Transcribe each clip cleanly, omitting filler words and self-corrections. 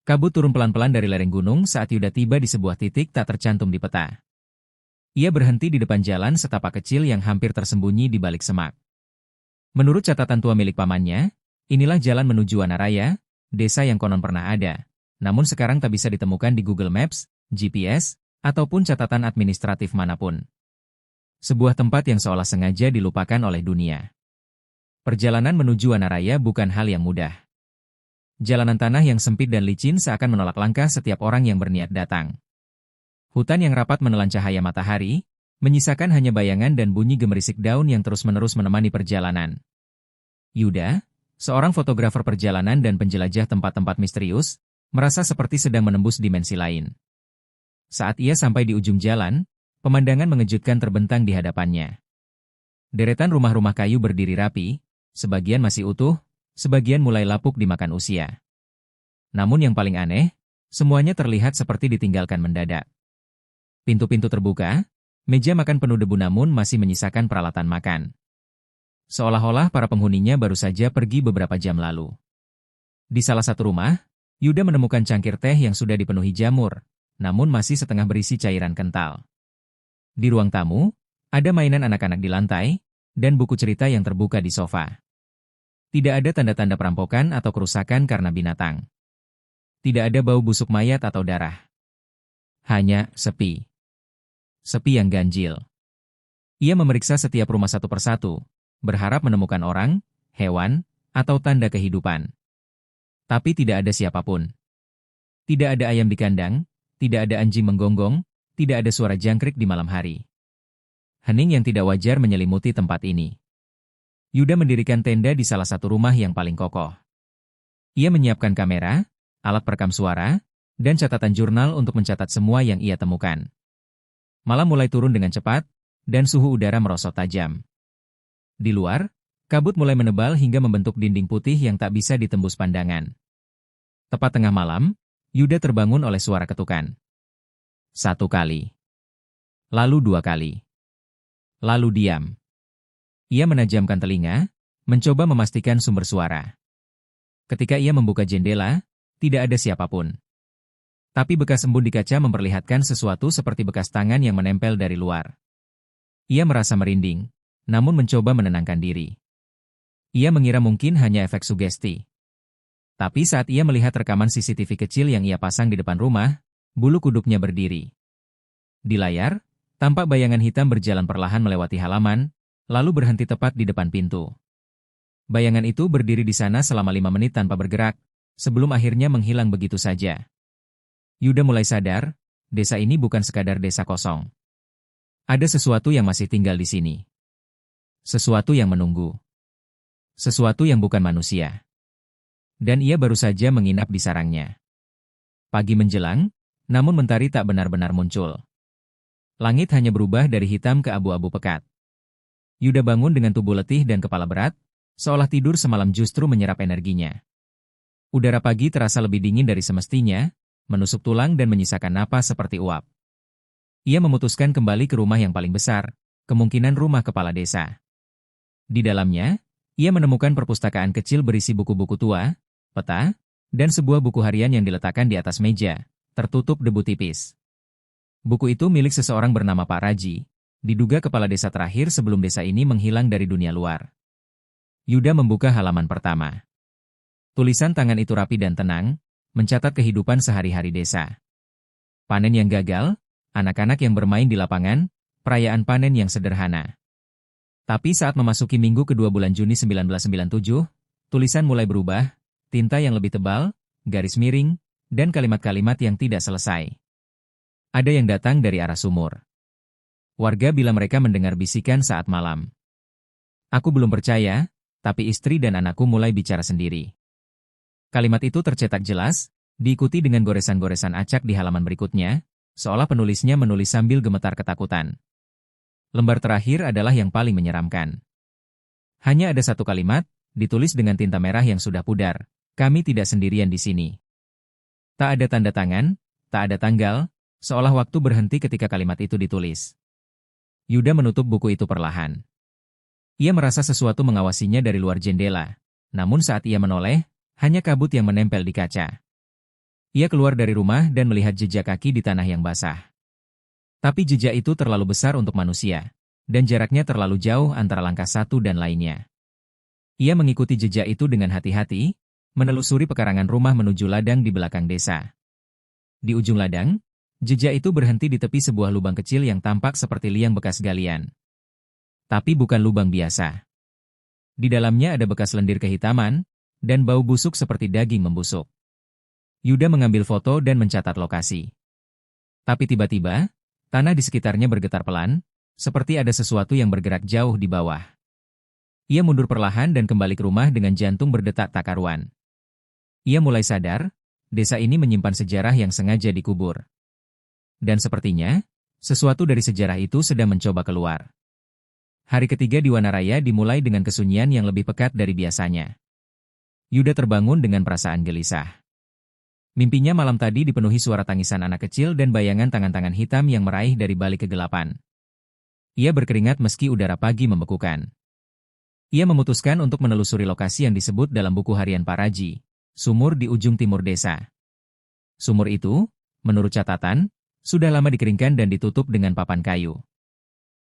Kabut turun pelan-pelan dari lereng gunung saat Yuda tiba di sebuah titik tak tercantum di peta. Ia berhenti di depan jalan setapak kecil yang hampir tersembunyi di balik semak. Menurut catatan tua milik pamannya, inilah jalan menuju Wanaraya, desa yang konon pernah ada, namun sekarang tak bisa ditemukan di Google Maps, GPS, ataupun catatan administratif manapun. Sebuah tempat yang seolah sengaja dilupakan oleh dunia. Perjalanan menuju Wanaraya bukan hal yang mudah. Jalanan tanah yang sempit dan licin seakan menolak langkah setiap orang yang berniat datang. Hutan yang rapat menelan cahaya matahari, menyisakan hanya bayangan dan bunyi gemerisik daun yang terus-menerus menemani perjalanan. Yuda, seorang fotografer perjalanan dan penjelajah tempat-tempat misterius, merasa seperti sedang menembus dimensi lain. Saat ia sampai di ujung jalan, pemandangan mengejutkan terbentang di hadapannya. Deretan rumah-rumah kayu berdiri rapi, sebagian masih utuh, sebagian mulai lapuk dimakan usia. Namun yang paling aneh, semuanya terlihat seperti ditinggalkan mendadak. Pintu-pintu terbuka, meja makan penuh debu namun masih menyisakan peralatan makan. Seolah-olah para penghuninya baru saja pergi beberapa jam lalu. Di salah satu rumah, Yuda menemukan cangkir teh yang sudah dipenuhi jamur, namun masih setengah berisi cairan kental. Di ruang tamu, ada mainan anak-anak di lantai, dan buku cerita yang terbuka di sofa. Tidak ada tanda-tanda perampokan atau kerusakan karena binatang. Tidak ada bau busuk mayat atau darah. Hanya sepi. Sepi yang ganjil. Ia memeriksa setiap rumah satu persatu, berharap menemukan orang, hewan, atau tanda kehidupan. Tapi tidak ada siapapun. Tidak ada ayam di kandang, tidak ada anjing menggonggong, tidak ada suara jangkrik di malam hari. Hening yang tidak wajar menyelimuti tempat ini. Yuda mendirikan tenda di salah satu rumah yang paling kokoh. Ia menyiapkan kamera, alat perekam suara, dan catatan jurnal untuk mencatat semua yang ia temukan. Malam mulai turun dengan cepat, dan suhu udara merosot tajam. Di luar, kabut mulai menebal hingga membentuk dinding putih yang tak bisa ditembus pandangan. Tepat tengah malam, Yuda terbangun oleh suara ketukan. 1 kali. Lalu 2 kali. Lalu diam. Ia menajamkan telinga, mencoba memastikan sumber suara. Ketika ia membuka jendela, tidak ada siapapun. Tapi bekas embun di kaca memperlihatkan sesuatu seperti bekas tangan yang menempel dari luar. Ia merasa merinding, namun mencoba menenangkan diri. Ia mengira mungkin hanya efek sugesti. Tapi saat ia melihat rekaman CCTV kecil yang ia pasang di depan rumah, bulu kuduknya berdiri. Di layar, tampak bayangan hitam berjalan perlahan melewati halaman, lalu berhenti tepat di depan pintu. Bayangan itu berdiri di sana selama 5 menit tanpa bergerak, sebelum akhirnya menghilang begitu saja. Yuda mulai sadar, desa ini bukan sekadar desa kosong. Ada sesuatu yang masih tinggal di sini. Sesuatu yang menunggu. Sesuatu yang bukan manusia. Dan ia baru saja menginap di sarangnya. Pagi menjelang, namun mentari tak benar-benar muncul. Langit hanya berubah dari hitam ke abu-abu pekat. Yuda bangun dengan tubuh letih dan kepala berat, seolah tidur semalam justru menyerap energinya. Udara pagi terasa lebih dingin dari semestinya, menusuk tulang dan menyisakan napas seperti uap. Ia memutuskan kembali ke rumah yang paling besar, kemungkinan rumah kepala desa. Di dalamnya, ia menemukan perpustakaan kecil berisi buku-buku tua, peta, dan sebuah buku harian yang diletakkan di atas meja, tertutup debu tipis. Buku itu milik seseorang bernama Pak Raji, diduga kepala desa terakhir sebelum desa ini menghilang dari dunia luar. Yuda membuka halaman pertama. Tulisan tangan itu rapi dan tenang, mencatat kehidupan sehari-hari desa. Panen yang gagal, anak-anak yang bermain di lapangan, perayaan panen yang sederhana. Tapi saat memasuki minggu kedua bulan Juni 1997, tulisan mulai berubah, tinta yang lebih tebal, garis miring, dan kalimat-kalimat yang tidak selesai. Ada yang datang dari arah sumur. Warga bilang mereka mendengar bisikan saat malam. Aku belum percaya, tapi istri dan anakku mulai bicara sendiri. Kalimat itu tercetak jelas, diikuti dengan goresan-goresan acak di halaman berikutnya, seolah penulisnya menulis sambil gemetar ketakutan. Lembar terakhir adalah yang paling menyeramkan. Hanya ada satu kalimat, ditulis dengan tinta merah yang sudah pudar, kami tidak sendirian di sini. Tak ada tanda tangan, tak ada tanggal, seolah waktu berhenti ketika kalimat itu ditulis. Yuda menutup buku itu perlahan. Ia merasa sesuatu mengawasinya dari luar jendela, namun saat ia menoleh, hanya kabut yang menempel di kaca. Ia keluar dari rumah dan melihat jejak kaki di tanah yang basah. Tapi jejak itu terlalu besar untuk manusia, dan jaraknya terlalu jauh antara langkah satu dan lainnya. Ia mengikuti jejak itu dengan hati-hati, menelusuri pekarangan rumah menuju ladang di belakang desa. Di ujung ladang, jejak itu berhenti di tepi sebuah lubang kecil yang tampak seperti liang bekas galian. Tapi bukan lubang biasa. Di dalamnya ada bekas lendir kehitaman, dan bau busuk seperti daging membusuk. Yuda mengambil foto dan mencatat lokasi. Tapi tiba-tiba, tanah di sekitarnya bergetar pelan, seperti ada sesuatu yang bergerak jauh di bawah. Ia mundur perlahan dan kembali ke rumah dengan jantung berdetak tak karuan. Ia mulai sadar, desa ini menyimpan sejarah yang sengaja dikubur. Dan sepertinya, sesuatu dari sejarah itu sedang mencoba keluar. Hari ketiga di Wanaraya dimulai dengan kesunyian yang lebih pekat dari biasanya. Yuda terbangun dengan perasaan gelisah. Mimpinya malam tadi dipenuhi suara tangisan anak kecil dan bayangan tangan-tangan hitam yang meraih dari balik kegelapan. Ia berkeringat meski udara pagi membekukan. Ia memutuskan untuk menelusuri lokasi yang disebut dalam buku harian Paraji, sumur di ujung timur desa. Sumur itu, menurut catatan, sudah lama dikeringkan dan ditutup dengan papan kayu.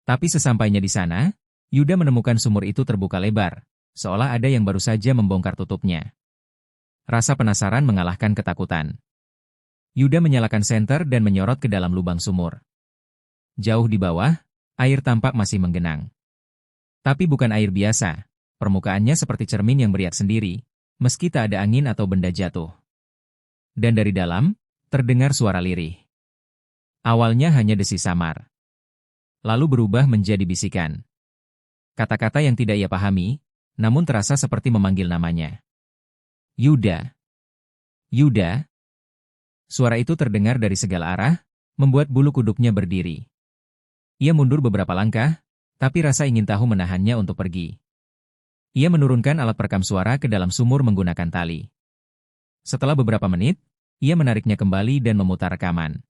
Tapi sesampainya di sana, Yuda menemukan sumur itu terbuka lebar, seolah ada yang baru saja membongkar tutupnya. Rasa penasaran mengalahkan ketakutan. Yuda menyalakan senter dan menyorot ke dalam lubang sumur. Jauh di bawah, air tampak masih menggenang. Tapi bukan air biasa, permukaannya seperti cermin yang beriak sendiri, meski tak ada angin atau benda jatuh. Dan dari dalam, terdengar suara lirih. Awalnya hanya desi samar. Lalu berubah menjadi bisikan. Kata-kata yang tidak ia pahami, namun terasa seperti memanggil namanya. Yuda. Yuda. Suara itu terdengar dari segala arah, membuat bulu kuduknya berdiri. Ia mundur beberapa langkah, tapi rasa ingin tahu menahannya untuk pergi. Ia menurunkan alat perekam suara ke dalam sumur menggunakan tali. Setelah beberapa menit, ia menariknya kembali dan memutar rekaman.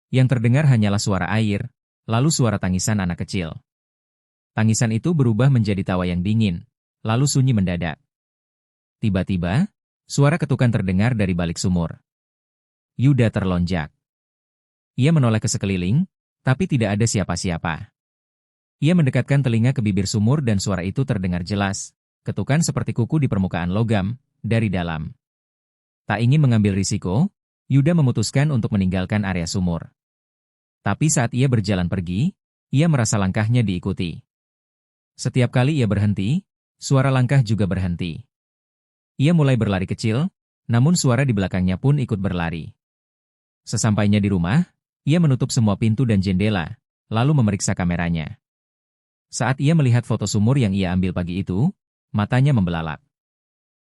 Yang terdengar hanyalah suara air, lalu suara tangisan anak kecil. Tangisan itu berubah menjadi tawa yang dingin, lalu sunyi mendadak. Tiba-tiba, suara ketukan terdengar dari balik sumur. Yuda terlonjak. Ia menoleh ke sekeliling, tapi tidak ada siapa-siapa. Ia mendekatkan telinga ke bibir sumur dan suara itu terdengar jelas, ketukan seperti kuku di permukaan logam, dari dalam. Tak ingin mengambil risiko, Yuda memutuskan untuk meninggalkan area sumur. Tapi saat ia berjalan pergi, ia merasa langkahnya diikuti. Setiap kali ia berhenti, suara langkah juga berhenti. Ia mulai berlari kecil, namun suara di belakangnya pun ikut berlari. Sesampainya di rumah, ia menutup semua pintu dan jendela, lalu memeriksa kameranya. Saat ia melihat foto sumur yang ia ambil pagi itu, matanya membelalak.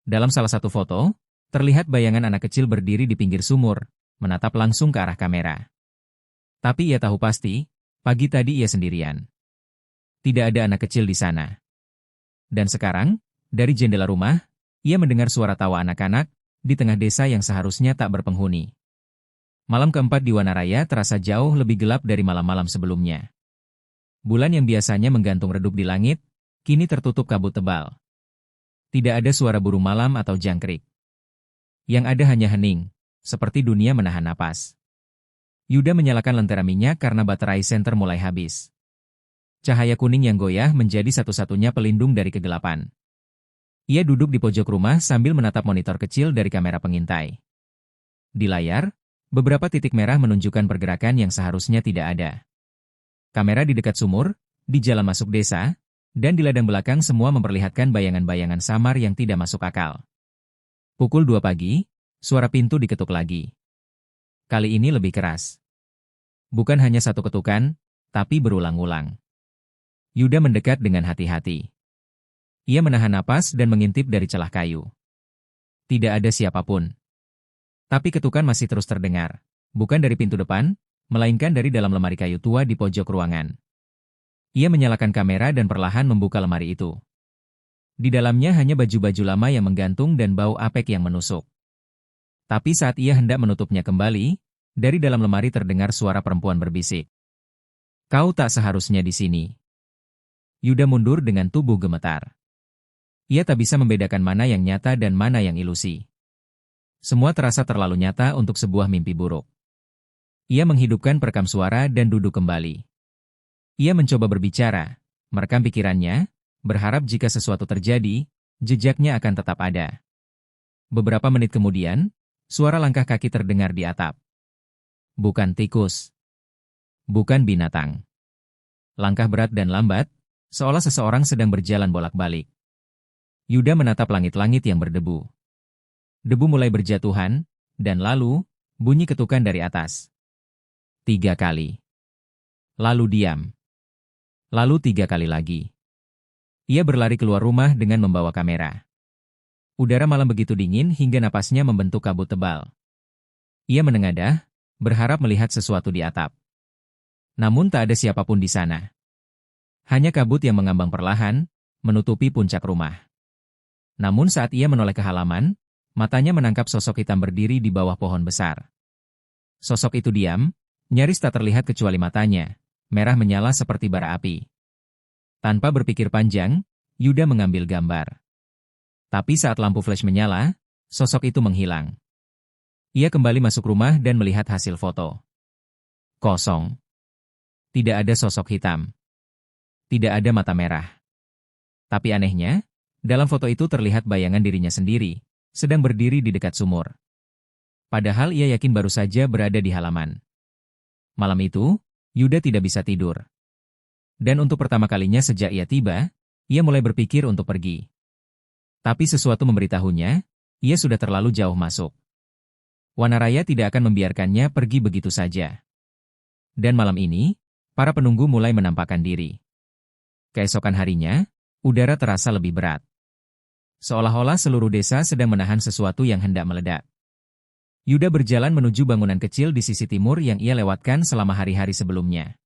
Dalam salah satu foto, terlihat bayangan anak kecil berdiri di pinggir sumur, menatap langsung ke arah kamera. Tapi ia tahu pasti, pagi tadi ia sendirian. Tidak ada anak kecil di sana. Dan sekarang, dari jendela rumah, ia mendengar suara tawa anak-anak di tengah desa yang seharusnya tak berpenghuni. Malam keempat di Wanaraya terasa jauh lebih gelap dari malam-malam sebelumnya. Bulan yang biasanya menggantung redup di langit, kini tertutup kabut tebal. Tidak ada suara burung malam atau jangkrik. Yang ada hanya hening, seperti dunia menahan napas. Yuda menyalakan lentera minyak karena baterai senter mulai habis. Cahaya kuning yang goyah menjadi satu-satunya pelindung dari kegelapan. Ia duduk di pojok rumah sambil menatap monitor kecil dari kamera pengintai. Di layar, beberapa titik merah menunjukkan pergerakan yang seharusnya tidak ada. Kamera di dekat sumur, di jalan masuk desa, dan di ladang belakang semua memperlihatkan bayangan-bayangan samar yang tidak masuk akal. Pukul 2 pagi, suara pintu diketuk lagi. Kali ini lebih keras. Bukan hanya satu ketukan, tapi berulang-ulang. Yuda mendekat dengan hati-hati. Ia menahan napas dan mengintip dari celah kayu. Tidak ada siapapun. Tapi ketukan masih terus terdengar, bukan dari pintu depan, melainkan dari dalam lemari kayu tua di pojok ruangan. Ia menyalakan kamera dan perlahan membuka lemari itu. Di dalamnya hanya baju-baju lama yang menggantung dan bau apek yang menusuk. Tapi saat ia hendak menutupnya kembali, dari dalam lemari terdengar suara perempuan berbisik. "Kau tak seharusnya di sini." Yuda mundur dengan tubuh gemetar. Ia tak bisa membedakan mana yang nyata dan mana yang ilusi. Semua terasa terlalu nyata untuk sebuah mimpi buruk. Ia menghidupkan perekam suara dan duduk kembali. Ia mencoba berbicara, merekam pikirannya, berharap jika sesuatu terjadi, jejaknya akan tetap ada. Beberapa menit kemudian, suara langkah kaki terdengar di atap. Bukan tikus. Bukan binatang. Langkah berat dan lambat, seolah seseorang sedang berjalan bolak-balik. Yuda menatap langit-langit yang berdebu. Debu mulai berjatuhan, dan lalu, bunyi ketukan dari atas. 3 kali. Lalu diam. Lalu 3 kali lagi. Ia berlari keluar rumah dengan membawa kamera. Udara malam begitu dingin hingga napasnya membentuk kabut tebal. Ia menengadah, berharap melihat sesuatu di atap. Namun tak ada siapapun di sana. Hanya kabut yang mengambang perlahan, menutupi puncak rumah. Namun saat ia menoleh ke halaman, matanya menangkap sosok hitam berdiri di bawah pohon besar. Sosok itu diam, nyaris tak terlihat kecuali matanya, merah menyala seperti bara api. Tanpa berpikir panjang, Yuda mengambil gambar. Tapi saat lampu flash menyala, sosok itu menghilang. Ia kembali masuk rumah dan melihat hasil foto. Kosong. Tidak ada sosok hitam. Tidak ada mata merah. Tapi anehnya, dalam foto itu terlihat bayangan dirinya sendiri, sedang berdiri di dekat sumur. Padahal ia yakin baru saja berada di halaman. Malam itu, Yuda tidak bisa tidur. Dan untuk pertama kalinya sejak ia tiba, ia mulai berpikir untuk pergi. Tapi sesuatu memberitahunya, ia sudah terlalu jauh masuk. Wanaraya tidak akan membiarkannya pergi begitu saja. Dan malam ini, para penunggu mulai menampakkan diri. Keesokan harinya, udara terasa lebih berat. Seolah-olah seluruh desa sedang menahan sesuatu yang hendak meledak. Yuda berjalan menuju bangunan kecil di sisi timur yang ia lewatkan selama hari-hari sebelumnya.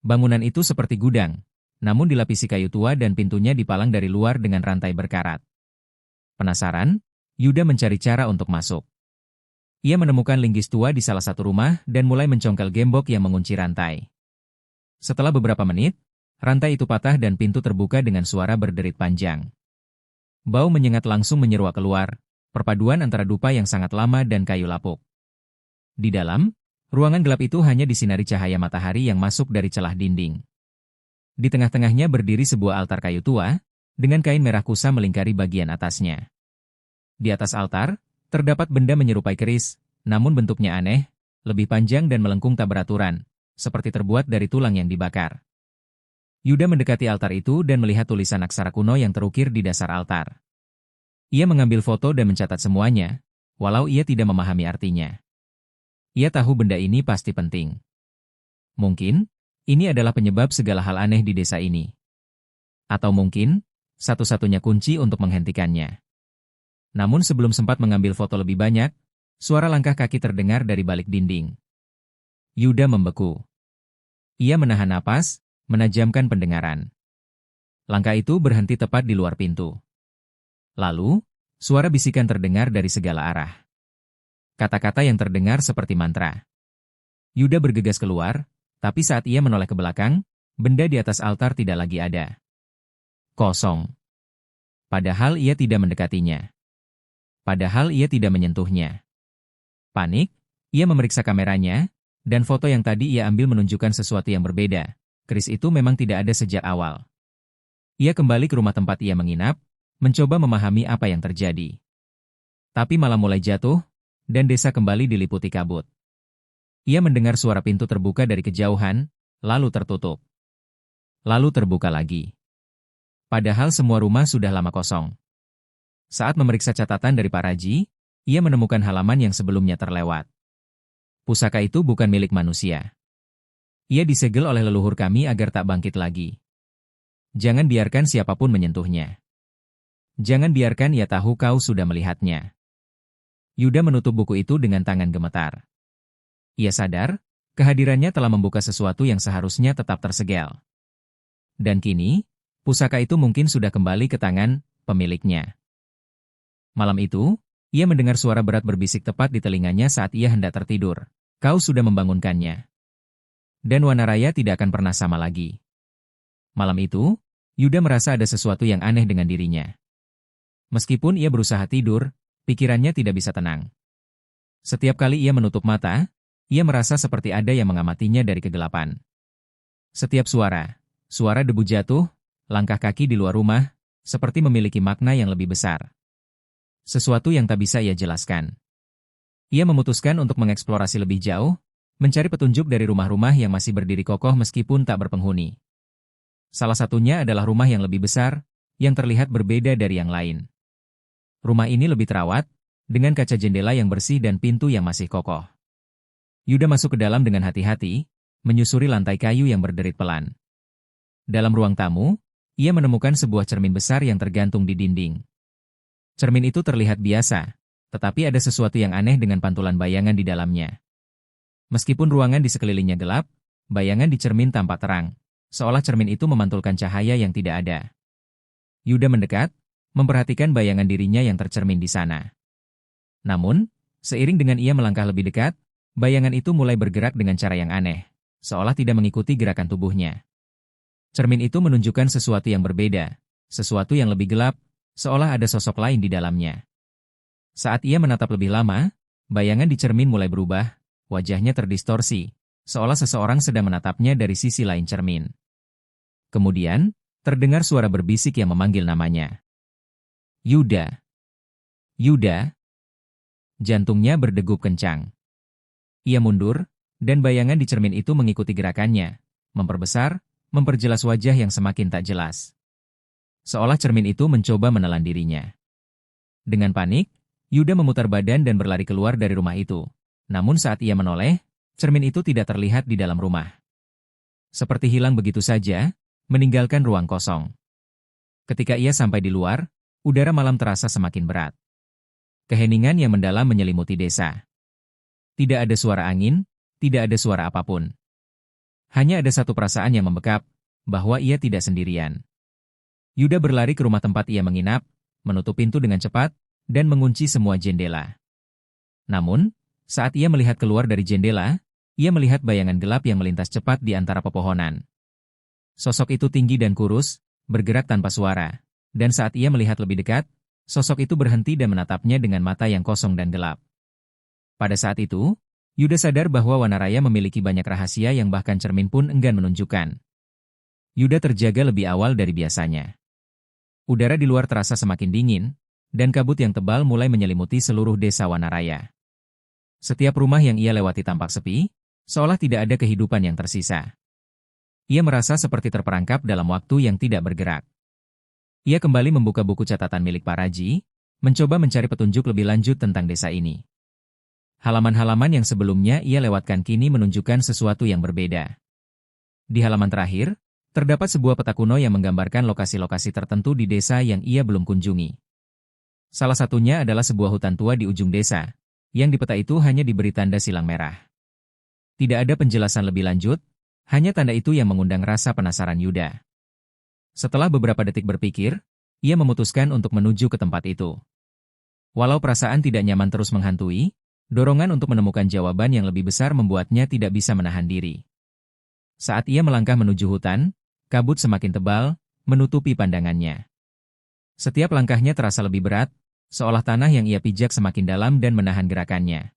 Bangunan itu seperti gudang, namun dilapisi kayu tua dan pintunya dipalang dari luar dengan rantai berkarat. Penasaran, Yuda mencari cara untuk masuk. Ia menemukan linggis tua di salah satu rumah dan mulai mencongkel gembok yang mengunci rantai. Setelah beberapa menit, rantai itu patah dan pintu terbuka dengan suara berderit panjang. Bau menyengat langsung menyeruak keluar, perpaduan antara dupa yang sangat lama dan kayu lapuk. Di dalam, ruangan gelap itu hanya disinari cahaya matahari yang masuk dari celah dinding. Di tengah-tengahnya berdiri sebuah altar kayu tua, dengan kain merah kusam melingkari bagian atasnya. Di atas altar, terdapat benda menyerupai keris, namun bentuknya aneh, lebih panjang dan melengkung tak beraturan, seperti terbuat dari tulang yang dibakar. Yuda mendekati altar itu dan melihat tulisan aksara kuno yang terukir di dasar altar. Ia mengambil foto dan mencatat semuanya, walau ia tidak memahami artinya. Ia tahu benda ini pasti penting. Mungkin, ini adalah penyebab segala hal aneh di desa ini. Atau mungkin, satu-satunya kunci untuk menghentikannya. Namun sebelum sempat mengambil foto lebih banyak, suara langkah kaki terdengar dari balik dinding. Yuda membeku. Ia menahan napas, menajamkan pendengaran. Langkah itu berhenti tepat di luar pintu. Lalu, suara bisikan terdengar dari segala arah. Kata-kata yang terdengar seperti mantra. Yuda bergegas keluar, tapi saat ia menoleh ke belakang, benda di atas altar tidak lagi ada. Kosong. Padahal ia tidak mendekatinya. Padahal ia tidak menyentuhnya. Panik, ia memeriksa kameranya, dan foto yang tadi ia ambil menunjukkan sesuatu yang berbeda. Keris itu memang tidak ada sejak awal. Ia kembali ke rumah tempat ia menginap, mencoba memahami apa yang terjadi. Tapi malam mulai jatuh, dan desa kembali diliputi kabut. Ia mendengar suara pintu terbuka dari kejauhan, lalu tertutup. Lalu terbuka lagi. Padahal semua rumah sudah lama kosong. Saat memeriksa catatan dari Pak Raji, ia menemukan halaman yang sebelumnya terlewat. Pusaka itu bukan milik manusia. Ia disegel oleh leluhur kami agar tak bangkit lagi. Jangan biarkan siapapun menyentuhnya. Jangan biarkan ia tahu kau sudah melihatnya. Yuda menutup buku itu dengan tangan gemetar. Ia sadar, kehadirannya telah membuka sesuatu yang seharusnya tetap tersegel. Dan kini, pusaka itu mungkin sudah kembali ke tangan pemiliknya. Malam itu, ia mendengar suara berat berbisik tepat di telinganya saat ia hendak tertidur. Kau sudah membangunkannya. Dan Wanaraya tidak akan pernah sama lagi. Malam itu, Yuda merasa ada sesuatu yang aneh dengan dirinya. Meskipun ia berusaha tidur, Pikirannya tidak bisa tenang. Setiap kali ia menutup mata, ia merasa seperti ada yang mengamatinya dari kegelapan. Setiap suara debu jatuh, langkah kaki di luar rumah, seperti memiliki makna yang lebih besar. Sesuatu yang tak bisa ia jelaskan. Ia memutuskan untuk mengeksplorasi lebih jauh, mencari petunjuk dari rumah-rumah yang masih berdiri kokoh meskipun tak berpenghuni. Salah satunya adalah rumah yang lebih besar, yang terlihat berbeda dari yang lain. Rumah ini lebih terawat, dengan kaca jendela yang bersih dan pintu yang masih kokoh. Yuda masuk ke dalam dengan hati-hati, menyusuri lantai kayu yang berderit pelan. Dalam ruang tamu, ia menemukan sebuah cermin besar yang tergantung di dinding. Cermin itu terlihat biasa, tetapi ada sesuatu yang aneh dengan pantulan bayangan di dalamnya. Meskipun ruangan di sekelilingnya gelap, bayangan di cermin tampak terang, seolah cermin itu memantulkan cahaya yang tidak ada. Yuda mendekat, memperhatikan bayangan dirinya yang tercermin di sana. Namun, seiring dengan ia melangkah lebih dekat, bayangan itu mulai bergerak dengan cara yang aneh, seolah tidak mengikuti gerakan tubuhnya. Cermin itu menunjukkan sesuatu yang berbeda, sesuatu yang lebih gelap, seolah ada sosok lain di dalamnya. Saat ia menatap lebih lama, bayangan di cermin mulai berubah, wajahnya terdistorsi, seolah seseorang sedang menatapnya dari sisi lain cermin. Kemudian, terdengar suara berbisik yang memanggil namanya. Yuda. Yuda. Jantungnya berdegup kencang. Ia mundur, dan bayangan di cermin itu mengikuti gerakannya, memperbesar, memperjelas wajah yang semakin tak jelas. Seolah cermin itu mencoba menelan dirinya. Dengan panik, Yuda memutar badan dan berlari keluar dari rumah itu. Namun saat ia menoleh, cermin itu tidak terlihat di dalam rumah. Seperti hilang begitu saja, meninggalkan ruang kosong. Ketika ia sampai di luar, udara malam terasa semakin berat. Keheningan yang mendalam menyelimuti desa. Tidak ada suara angin, tidak ada suara apapun. Hanya ada satu perasaan yang membekap, bahwa ia tidak sendirian. Yuda berlari ke rumah tempat ia menginap, menutup pintu dengan cepat, dan mengunci semua jendela. Namun, saat ia melihat keluar dari jendela, ia melihat bayangan gelap yang melintas cepat di antara pepohonan. Sosok itu tinggi dan kurus, bergerak tanpa suara, dan saat ia melihat lebih dekat, sosok itu berhenti dan menatapnya dengan mata yang kosong dan gelap. Pada saat itu, Yuda sadar bahwa Wanaraya memiliki banyak rahasia yang bahkan cermin pun enggan menunjukkan. Yuda terjaga lebih awal dari biasanya. Udara di luar terasa semakin dingin, dan kabut yang tebal mulai menyelimuti seluruh desa Wanaraya. Setiap rumah yang ia lewati tampak sepi, seolah tidak ada kehidupan yang tersisa. Ia merasa seperti terperangkap dalam waktu yang tidak bergerak. Ia kembali membuka buku catatan milik Pak Raji, mencoba mencari petunjuk lebih lanjut tentang desa ini. Halaman-halaman yang sebelumnya ia lewatkan kini menunjukkan sesuatu yang berbeda. Di halaman terakhir, terdapat sebuah peta kuno yang menggambarkan lokasi-lokasi tertentu di desa yang ia belum kunjungi. Salah satunya adalah sebuah hutan tua di ujung desa, yang di peta itu hanya diberi tanda silang merah. Tidak ada penjelasan lebih lanjut, hanya tanda itu yang mengundang rasa penasaran Yuda. Setelah beberapa detik berpikir, ia memutuskan untuk menuju ke tempat itu. Walau perasaan tidak nyaman terus menghantui, dorongan untuk menemukan jawaban yang lebih besar membuatnya tidak bisa menahan diri. Saat ia melangkah menuju hutan, kabut semakin tebal, menutupi pandangannya. Setiap langkahnya terasa lebih berat, seolah tanah yang ia pijak semakin dalam dan menahan gerakannya.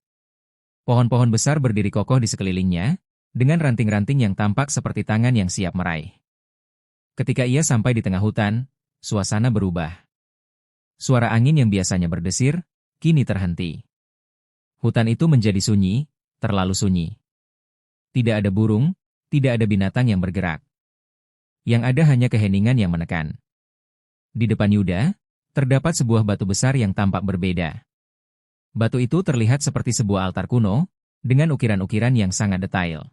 Pohon-pohon besar berdiri kokoh di sekelilingnya, dengan ranting-ranting yang tampak seperti tangan yang siap meraih. Ketika ia sampai di tengah hutan, suasana berubah. Suara angin yang biasanya berdesir, kini terhenti. Hutan itu menjadi sunyi, terlalu sunyi. Tidak ada burung, tidak ada binatang yang bergerak. Yang ada hanya keheningan yang menekan. Di depan Yuda, terdapat sebuah batu besar yang tampak berbeda. Batu itu terlihat seperti sebuah altar kuno, dengan ukiran-ukiran yang sangat detail.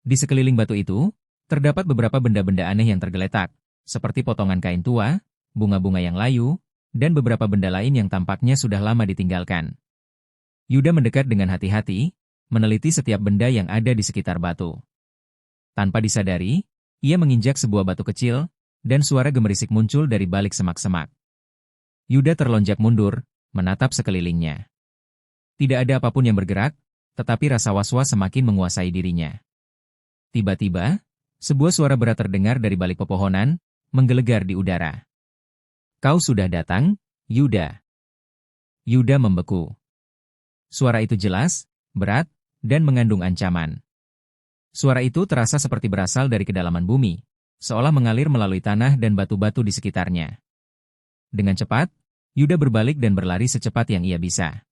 Di sekeliling batu itu, terdapat beberapa benda-benda aneh yang tergeletak, seperti potongan kain tua, bunga-bunga yang layu, dan beberapa benda lain yang tampaknya sudah lama ditinggalkan. Yuda mendekat dengan hati-hati, meneliti setiap benda yang ada di sekitar batu. Tanpa disadari, ia menginjak sebuah batu kecil, dan suara gemerisik muncul dari balik semak-semak. Yuda terlonjak mundur, menatap sekelilingnya. Tidak ada apapun yang bergerak, tetapi rasa was-was semakin menguasai dirinya. Tiba-tiba, sebuah suara berat terdengar dari balik pepohonan, menggelegar di udara. "Kau sudah datang, Yuda." Yuda membeku. Suara itu jelas, berat, dan mengandung ancaman. Suara itu terasa seperti berasal dari kedalaman bumi, seolah mengalir melalui tanah dan batu-batu di sekitarnya. Dengan cepat, Yuda berbalik dan berlari secepat yang ia bisa.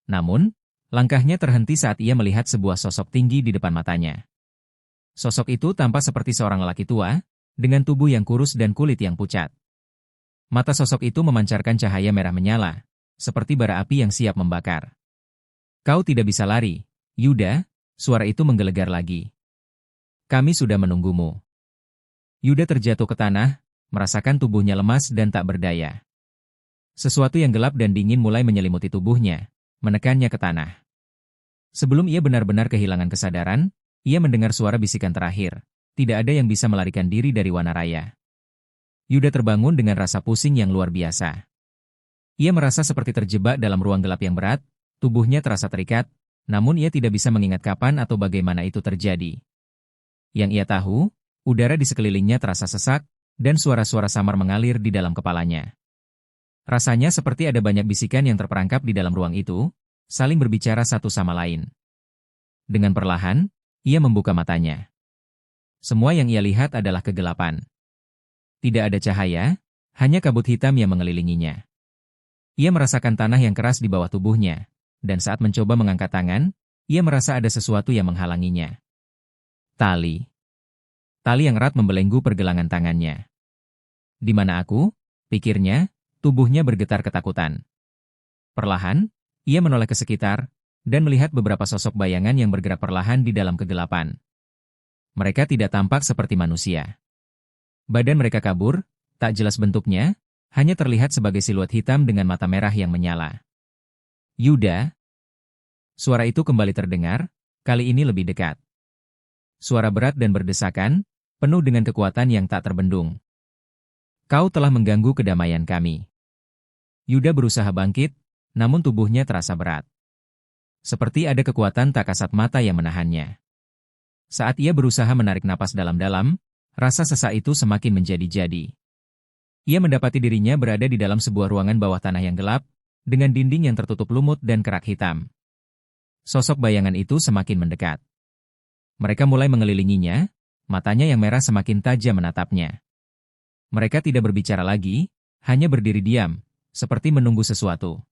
Namun, langkahnya terhenti saat ia melihat sebuah sosok tinggi di depan matanya. Sosok itu tampak seperti seorang lelaki tua, dengan tubuh yang kurus dan kulit yang pucat. Mata sosok itu memancarkan cahaya merah menyala, seperti bara api yang siap membakar. Kau tidak bisa lari, Yuda, suara itu menggelegar lagi. Kami sudah menunggumu. Yuda terjatuh ke tanah, merasakan tubuhnya lemas dan tak berdaya. Sesuatu yang gelap dan dingin mulai menyelimuti tubuhnya, menekannya ke tanah. Sebelum ia benar-benar kehilangan kesadaran, ia mendengar suara bisikan terakhir. Tidak ada yang bisa melarikan diri dari Wanaraya. Yuda terbangun dengan rasa pusing yang luar biasa. Ia merasa seperti terjebak dalam ruang gelap yang berat, tubuhnya terasa terikat, namun ia tidak bisa mengingat kapan atau bagaimana itu terjadi. Yang ia tahu, udara di sekelilingnya terasa sesak, dan suara-suara samar mengalir di dalam kepalanya. Rasanya seperti ada banyak bisikan yang terperangkap di dalam ruang itu, saling berbicara satu sama lain. Dengan perlahan, ia membuka matanya. Semua yang ia lihat adalah kegelapan. Tidak ada cahaya, hanya kabut hitam yang mengelilinginya. Ia merasakan tanah yang keras di bawah tubuhnya, dan saat mencoba mengangkat tangan, ia merasa ada sesuatu yang menghalanginya. Tali. Tali yang erat membelenggu pergelangan tangannya. Di mana aku? Pikirnya. Tubuhnya bergetar ketakutan. Perlahan, ia menoleh ke sekitar, dan melihat beberapa sosok bayangan yang bergerak perlahan di dalam kegelapan. Mereka tidak tampak seperti manusia. Badan mereka kabur, tak jelas bentuknya, hanya terlihat sebagai siluet hitam dengan mata merah yang menyala. Yuda. Suara itu kembali terdengar, kali ini lebih dekat. Suara berat dan berdesakan, penuh dengan kekuatan yang tak terbendung. Kau telah mengganggu kedamaian kami. Yuda berusaha bangkit, namun tubuhnya terasa berat. Seperti ada kekuatan tak kasat mata yang menahannya. Saat ia berusaha menarik napas dalam-dalam, rasa sesak itu semakin menjadi-jadi. Ia mendapati dirinya berada di dalam sebuah ruangan bawah tanah yang gelap, dengan dinding yang tertutup lumut dan kerak hitam. Sosok bayangan itu semakin mendekat. Mereka mulai mengelilinginya, matanya yang merah semakin tajam menatapnya. Mereka tidak berbicara lagi, hanya berdiri diam, seperti menunggu sesuatu.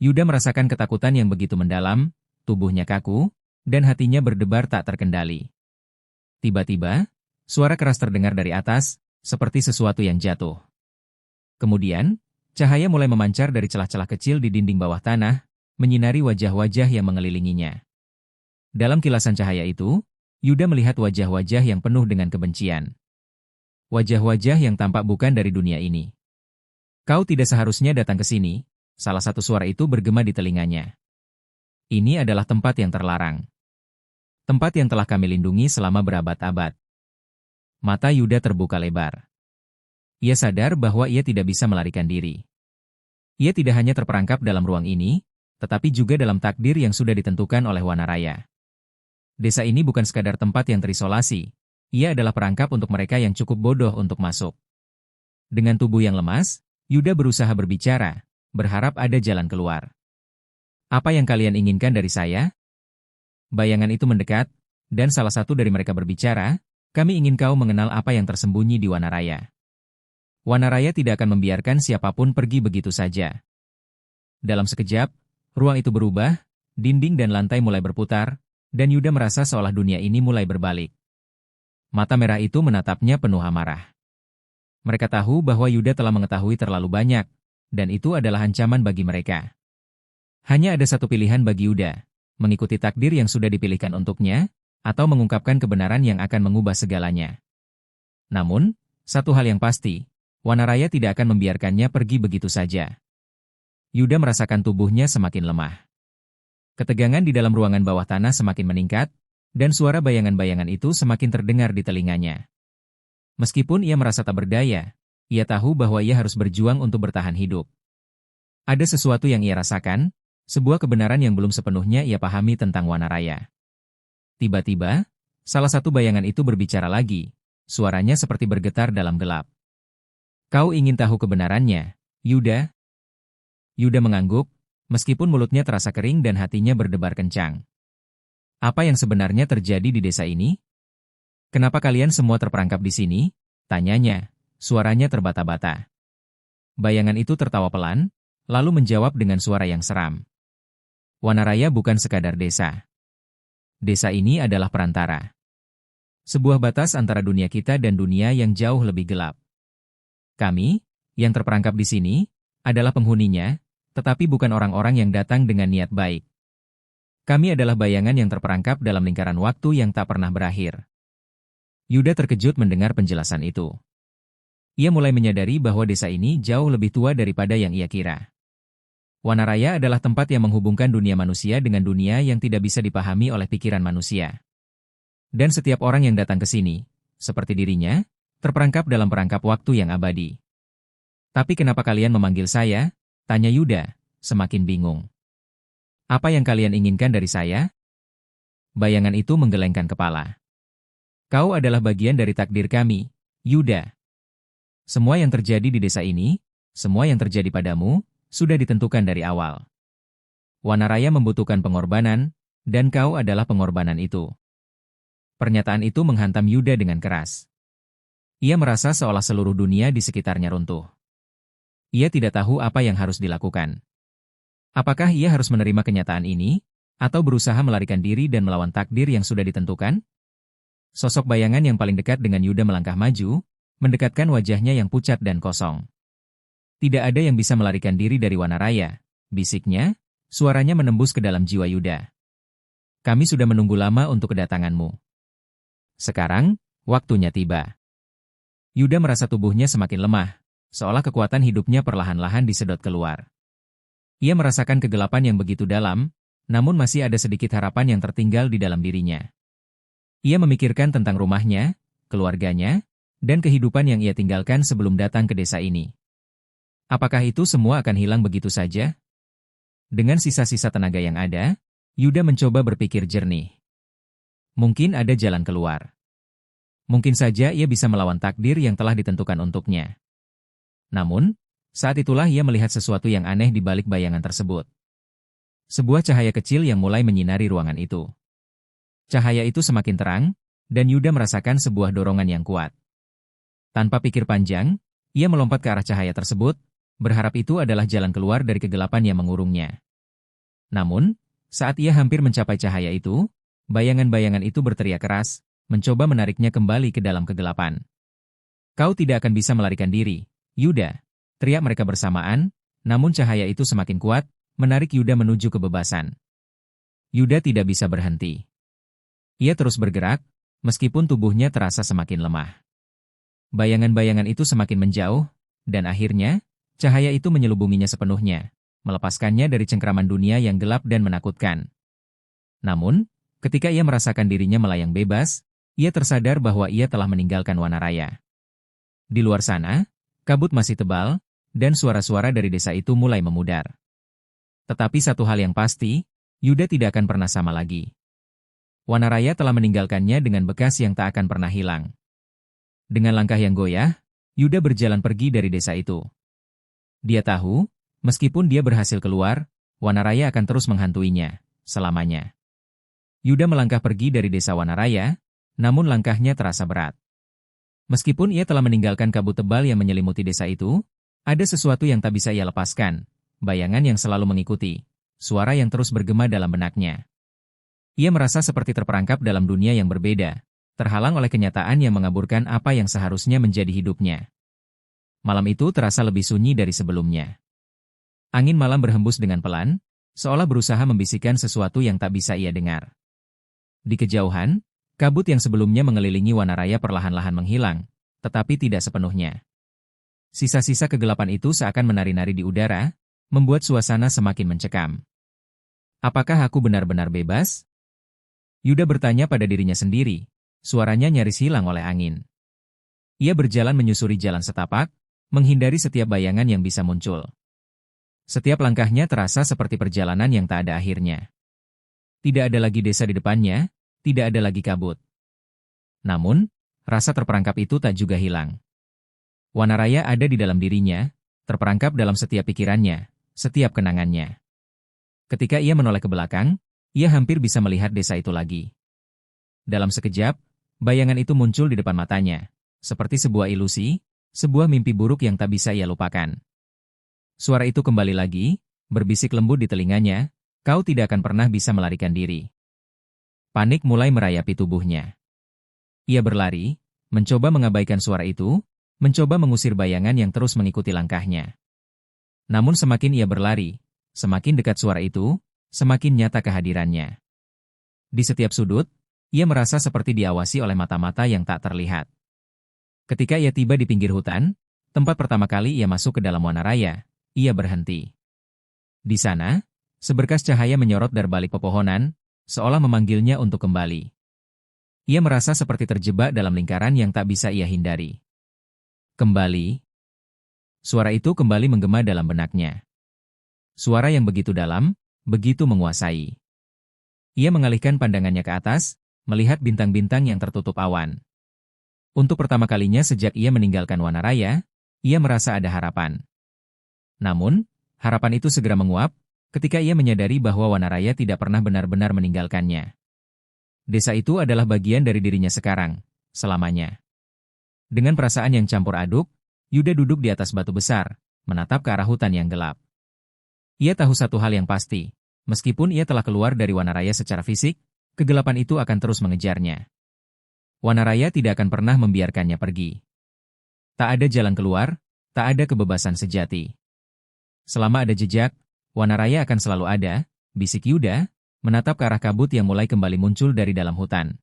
Yuda merasakan ketakutan yang begitu mendalam, tubuhnya kaku, dan hatinya berdebar tak terkendali. Tiba-tiba, suara keras terdengar dari atas, seperti sesuatu yang jatuh. Kemudian, cahaya mulai memancar dari celah-celah kecil di dinding bawah tanah, menyinari wajah-wajah yang mengelilinginya. Dalam kilasan cahaya itu, Yuda melihat wajah-wajah yang penuh dengan kebencian. Wajah-wajah yang tampak bukan dari dunia ini. Kau tidak seharusnya datang ke sini, salah satu suara itu bergema di telinganya. Ini adalah tempat yang terlarang. Tempat yang telah kami lindungi selama berabad-abad. Mata Yuda terbuka lebar. Ia sadar bahwa ia tidak bisa melarikan diri. Ia tidak hanya terperangkap dalam ruang ini, tetapi juga dalam takdir yang sudah ditentukan oleh Wanaraya. Desa ini bukan sekadar tempat yang terisolasi, ia adalah perangkap untuk mereka yang cukup bodoh untuk masuk. Dengan tubuh yang lemas, Yuda berusaha berbicara, berharap ada jalan keluar. Apa yang kalian inginkan dari saya? Bayangan itu mendekat, dan salah satu dari mereka berbicara, kami ingin kau mengenal apa yang tersembunyi di Wanaraya. Wanaraya tidak akan membiarkan siapapun pergi begitu saja. Dalam sekejap, ruang itu berubah, dinding dan lantai mulai berputar, dan Yuda merasa seolah dunia ini mulai berbalik. Mata merah itu menatapnya penuh amarah. Mereka tahu bahwa Yuda telah mengetahui terlalu banyak, dan itu adalah ancaman bagi mereka. Hanya ada satu pilihan bagi Yuda, mengikuti takdir yang sudah dipilihkan untuknya, atau mengungkapkan kebenaran yang akan mengubah segalanya. Namun, satu hal yang pasti, Wanaraya tidak akan membiarkannya pergi begitu saja. Yuda merasakan tubuhnya semakin lemah. Ketegangan di dalam ruangan bawah tanah semakin meningkat, dan suara bayangan-bayangan itu semakin terdengar di telinganya. Meskipun ia merasa tak berdaya, ia tahu bahwa ia harus berjuang untuk bertahan hidup. Ada sesuatu yang ia rasakan, sebuah kebenaran yang belum sepenuhnya ia pahami tentang Wanaraya. Tiba-tiba, salah satu bayangan itu berbicara lagi, suaranya seperti bergetar dalam gelap. Kau ingin tahu kebenarannya, Yuda? Yuda mengangguk, meskipun mulutnya terasa kering dan hatinya berdebar kencang. Apa yang sebenarnya terjadi di desa ini? Kenapa kalian semua terperangkap di sini? Tanyanya, suaranya terbata-bata. Bayangan itu tertawa pelan, lalu menjawab dengan suara yang seram. Wanaraya bukan sekadar desa. Desa ini adalah perantara. Sebuah batas antara dunia kita dan dunia yang jauh lebih gelap. Kami, yang terperangkap di sini, adalah penghuninya, tetapi bukan orang-orang yang datang dengan niat baik. Kami adalah bayangan yang terperangkap dalam lingkaran waktu yang tak pernah berakhir. Yuda terkejut mendengar penjelasan itu. Ia mulai menyadari bahwa desa ini jauh lebih tua daripada yang ia kira. Wanaraya adalah tempat yang menghubungkan dunia manusia dengan dunia yang tidak bisa dipahami oleh pikiran manusia. Dan setiap orang yang datang ke sini, seperti dirinya, terperangkap dalam perangkap waktu yang abadi. Tapi kenapa kalian memanggil saya? Tanya Yuda, semakin bingung. Apa yang kalian inginkan dari saya? Bayangan itu menggelengkan kepala. Kau adalah bagian dari takdir kami, Yuda. Semua yang terjadi di desa ini, semua yang terjadi padamu, sudah ditentukan dari awal. Wanaraya membutuhkan pengorbanan, dan kau adalah pengorbanan itu. Pernyataan itu menghantam Yuda dengan keras. Ia merasa seolah seluruh dunia di sekitarnya runtuh. Ia tidak tahu apa yang harus dilakukan. Apakah ia harus menerima kenyataan ini, atau berusaha melarikan diri dan melawan takdir yang sudah ditentukan? Sosok bayangan yang paling dekat dengan Yuda melangkah maju, mendekatkan wajahnya yang pucat dan kosong. Tidak ada yang bisa melarikan diri dari Wanaraya, bisiknya, suaranya menembus ke dalam jiwa Yuda. Kami sudah menunggu lama untuk kedatanganmu. Sekarang, waktunya tiba. Yuda merasa tubuhnya semakin lemah, seolah kekuatan hidupnya perlahan-lahan disedot keluar. Ia merasakan kegelapan yang begitu dalam, namun masih ada sedikit harapan yang tertinggal di dalam dirinya. Ia memikirkan tentang rumahnya, keluarganya, dan kehidupan yang ia tinggalkan sebelum datang ke desa ini. Apakah itu semua akan hilang begitu saja? Dengan sisa-sisa tenaga yang ada, Yuda mencoba berpikir jernih. Mungkin ada jalan keluar. Mungkin saja ia bisa melawan takdir yang telah ditentukan untuknya. Namun, saat itulah ia melihat sesuatu yang aneh di balik bayangan tersebut. Sebuah cahaya kecil yang mulai menyinari ruangan itu. Cahaya itu semakin terang, dan Yuda merasakan sebuah dorongan yang kuat. Tanpa pikir panjang, ia melompat ke arah cahaya tersebut, berharap itu adalah jalan keluar dari kegelapan yang mengurungnya. Namun, saat ia hampir mencapai cahaya itu, bayangan-bayangan itu berteriak keras, mencoba menariknya kembali ke dalam kegelapan. Kau tidak akan bisa melarikan diri, Yuda. Teriak mereka bersamaan, namun cahaya itu semakin kuat, menarik Yuda menuju kebebasan. Yuda tidak bisa berhenti. Ia terus bergerak, meskipun tubuhnya terasa semakin lemah. Bayangan-bayangan itu semakin menjauh, dan akhirnya, cahaya itu menyelubunginya sepenuhnya, melepaskannya dari cengkraman dunia yang gelap dan menakutkan. Namun, ketika ia merasakan dirinya melayang bebas, ia tersadar bahwa ia telah meninggalkan Wanaraya. Di luar sana, kabut masih tebal, dan suara-suara dari desa itu mulai memudar. Tetapi satu hal yang pasti, Yuda tidak akan pernah sama lagi. Wanaraya telah meninggalkannya dengan bekas yang tak akan pernah hilang. Dengan langkah yang goyah, Yuda berjalan pergi dari desa itu. Dia tahu, meskipun dia berhasil keluar, Wanaraya akan terus menghantuinya, selamanya. Yuda melangkah pergi dari desa Wanaraya, namun langkahnya terasa berat. Meskipun ia telah meninggalkan kabut tebal yang menyelimuti desa itu, ada sesuatu yang tak bisa ia lepaskan, bayangan yang selalu mengikuti, suara yang terus bergema dalam benaknya. Ia merasa seperti terperangkap dalam dunia yang berbeda, terhalang oleh kenyataan yang mengaburkan apa yang seharusnya menjadi hidupnya. Malam itu terasa lebih sunyi dari sebelumnya. Angin malam berhembus dengan pelan, seolah berusaha membisikkan sesuatu yang tak bisa ia dengar. Di kejauhan, kabut yang sebelumnya mengelilingi Wanaraya perlahan-lahan menghilang, tetapi tidak sepenuhnya. Sisa-sisa kegelapan itu seakan menari-nari di udara, membuat suasana semakin mencekam. Apakah aku benar-benar bebas? Yuda bertanya pada dirinya sendiri, suaranya nyaris hilang oleh angin. Ia berjalan menyusuri jalan setapak, menghindari setiap bayangan yang bisa muncul. Setiap langkahnya terasa seperti perjalanan yang tak ada akhirnya. Tidak ada lagi desa di depannya, tidak ada lagi kabut. Namun, rasa terperangkap itu tak juga hilang. Wanaraya ada di dalam dirinya, terperangkap dalam setiap pikirannya, setiap kenangannya. Ketika ia menoleh ke belakang, ia hampir bisa melihat desa itu lagi. Dalam sekejap, bayangan itu muncul di depan matanya, seperti sebuah ilusi, sebuah mimpi buruk yang tak bisa ia lupakan. Suara itu kembali lagi, berbisik lembut di telinganya, "Kau tidak akan pernah bisa melarikan diri." Panik mulai merayapi tubuhnya. Ia berlari, mencoba mengabaikan suara itu, mencoba mengusir bayangan yang terus mengikuti langkahnya. Namun semakin ia berlari, semakin dekat suara itu, semakin nyata kehadirannya. Di setiap sudut, ia merasa seperti diawasi oleh mata-mata yang tak terlihat. Ketika ia tiba di pinggir hutan, tempat pertama kali ia masuk ke dalam Wana Raya, ia berhenti. Di sana, seberkas cahaya menyorot dari balik pepohonan, seolah memanggilnya untuk kembali. Ia merasa seperti terjebak dalam lingkaran yang tak bisa ia hindari. Kembali. Suara itu kembali menggema dalam benaknya. Suara yang begitu dalam, begitu menguasai. Ia mengalihkan pandangannya ke atas, melihat bintang-bintang yang tertutup awan. Untuk pertama kalinya sejak ia meninggalkan Wana Raya, ia merasa ada harapan. Namun, harapan itu segera menguap, ketika ia menyadari bahwa Wana Raya tidak pernah benar-benar meninggalkannya. Desa itu adalah bagian dari dirinya sekarang, selamanya. Dengan perasaan yang campur aduk, Yuda duduk di atas batu besar, menatap ke arah hutan yang gelap. Ia tahu satu hal yang pasti, meskipun ia telah keluar dari Wana Raya secara fisik, kegelapan itu akan terus mengejarnya. Wana Raya tidak akan pernah membiarkannya pergi. Tak ada jalan keluar, tak ada kebebasan sejati. Selama ada jejak, Wana Raya akan selalu ada, bisik Yuda, menatap ke arah kabut yang mulai kembali muncul dari dalam hutan.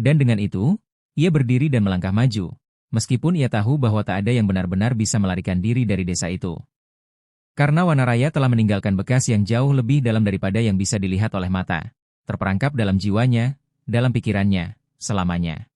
Dan dengan itu, ia berdiri dan melangkah maju, meskipun ia tahu bahwa tak ada yang benar-benar bisa melarikan diri dari desa itu. Karena Wana Raya telah meninggalkan bekas yang jauh lebih dalam daripada yang bisa dilihat oleh mata, terperangkap dalam jiwanya, dalam pikirannya, selamanya.